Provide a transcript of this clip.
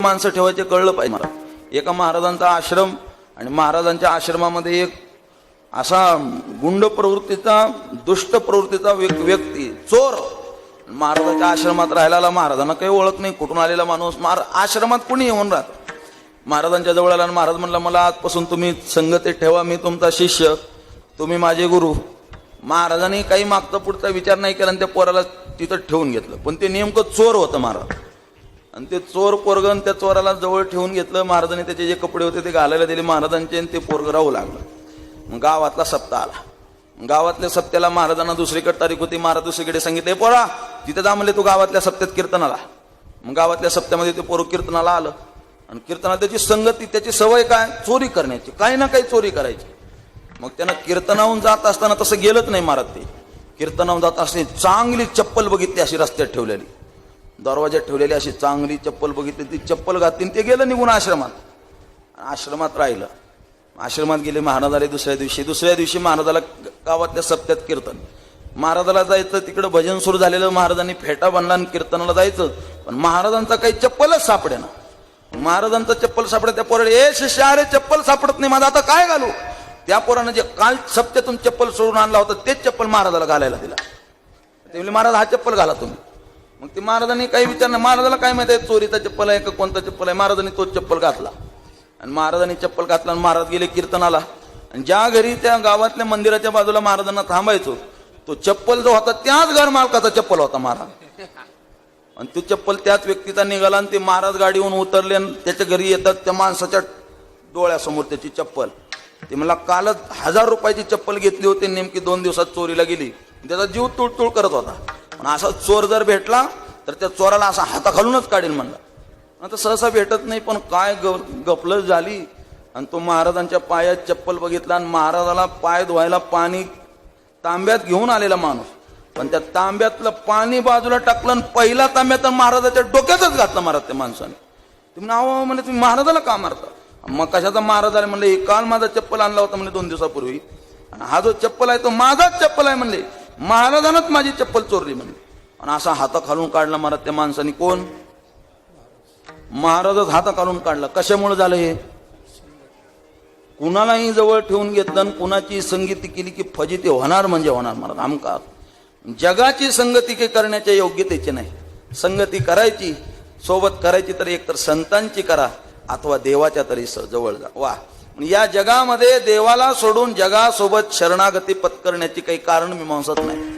माणसं ठेवायचे कळलं पाहिजे मला। एका महाराजांचा आश्रम आणि महाराजांच्या आश्रमामध्ये एक असा गुंड प्रवृत्तीचा दुष्ट प्रवृत्तीचा व्यक्ती चोर महाराजांच्या आश्रमात राहिलेला। महाराजांना काही ओळख नाही, कुठून आलेला माणूस। आश्रमात कुणी येऊन राहत। महाराजांच्या जवळ आला, महाराज म्हणला मला आजपासून तुम्ही संगतीत ठेवा, मी तुमचा शिष्य, तुम्ही माझे गुरु। महाराजांनी काही मागचा पुढचा विचार नाही केला आणि त्या पोराला तिथं ठेवून घेतलं। पण ते नेमकं चोर होतं महाराज, आणि ते चोर पोरगण त्या चोराला जवळ ठेवून घेतलं। महाराजांनी त्याचे जे कपडे होते ते घालायला दिले महाराजांचे, आणि ते पोरग राहू लागलं। मग गावातला सप्ताह आला। गावातल्या सप्त्याला महाराजांना दुसरीकडे तारीख होती। महाराज दुसरीकडे सांगितले, पोरा तिथे जा म्हणले, तू गावातल्या सप्त्यात कीर्तनाला। मग गावातल्या सप्त्यामध्ये ते पोरं कीर्तनाला आलं, आणि कीर्तनाला त्याची संगती, त्याची सवय काय, चोरी करण्याची, काही ना काही चोरी करायची। मग त्यानं कीर्तनाहून जात असताना तसं गेलंच नाही महाराज। ते कीर्तनाहून जात असताना चांगली चप्पल बघितली अशी रस्त्यात ठेवलेली, दरवाज्यात ठेवलेली अशी चांगली चप्पल बघितली, ती चप्पल घातली, ते गेलं निघून आश्रमात। आश्रमात राहिलं। आश्रमात गेले महाराज आले दुसऱ्या दिवशी महाराजाला गावातल्या सप्त्यात कीर्तन। महाराजाला जायचं, तिकडं भजन सुरू झालेलं, महाराजांनी फेटा बांधला आणि कीर्तनाला जायचं, पण महाराजांचा काही चप्पलच सापडेना। महाराजांचा चप्पल सापडे, त्या पोराला ए शिष्य, अरे चप्पल सापडत नाही, माझं आता काय घालू? त्या पोरानं जे काल सप्त्यातून चप्पल सोडून आणला होता तेच चप्पल महाराजाला घालायला दिला। ते म्हणले महाराज हा चप्पल घाला तुम्ही। मग ते महाराजांनी काही विचार नाही, महाराजाला काय माहिती आहे चोरीचा चप्पल आहे का कोणता चप्पल आहे। महाराजांनी तोच चप्पल घातला, आणि महाराजांनी चप्पल घातला, आणि महाराज गेले कीर्तनाला। आणि ज्या घरी त्या गावातल्या मंदिराच्या बाजूला महाराजांना थांबायचो, तो चप्पल जो होता त्याच घर मालकाचा चप्पल होता महाराज। आणि तो चप्पल त्याच व्यक्तीचा निघाला, आणि ते महाराज गाडीहून उतरले आणि त्याच्या घरी येतात, त्या माणसाच्या डोळ्यासमोर त्याची चप्पल। ते मला कालच 1000 रुपयाची चप्पल घेतली होती, नेमकी 2 दिवसात चोरीला गेली। त्याचा जीव तुळतुळ करत होता। पण असा चोर जर भेटला तर त्या चोराला असा हाताखालूनच काढेल म्हणला। आता सहसा भेटत नाही, पण काय गफलत झाली। आणि तो महाराजांच्या पायात चप्पल बघितला, आणि महाराजाला पाय धुवायला पाणी तांब्यात घेऊन आलेला माणूस, पण त्या तांब्यातलं पाणी बाजूला टाकलं, आणि पहिला तांब्यात महाराजाच्या डोक्यातच घातला महाराज त्या माणसाने। तुम्ही नाव म्हणजे तुम्ही महाराजाला का मारता? मग कशाचा महाराज आले म्हणले, काल माझा चप्पल आणला होता म्हणजे 2 दिवसापूर्वी, आणि हा जो चप्पल आहे तो माझाच चप्पल आहे म्हणले, महाराजांनाच माझी चप्पल चोरली म्हणले। आणि असा हाता खालून काढला महाराज त्या माणसाने। कोण? महाराजच हाता खालून काढला। कशामुळे झालं हे? कुणालाही जवळ ठेवून घेतलं आणि कुणाची संगती केली की फजिती होणार म्हणजे होणार महाराज। आमका जगाची संगती काही करण्याच्या योग्यतेची नाही। संगती करायची, सोबत करायची तर एकतर संतांची करा अथवा देवाच्या तरी जवळ जा। वा, या जगामध्ये देवाला सोडून जगासोबत शरणागती पत्करण्याची काही कारण मीमांसत नाही।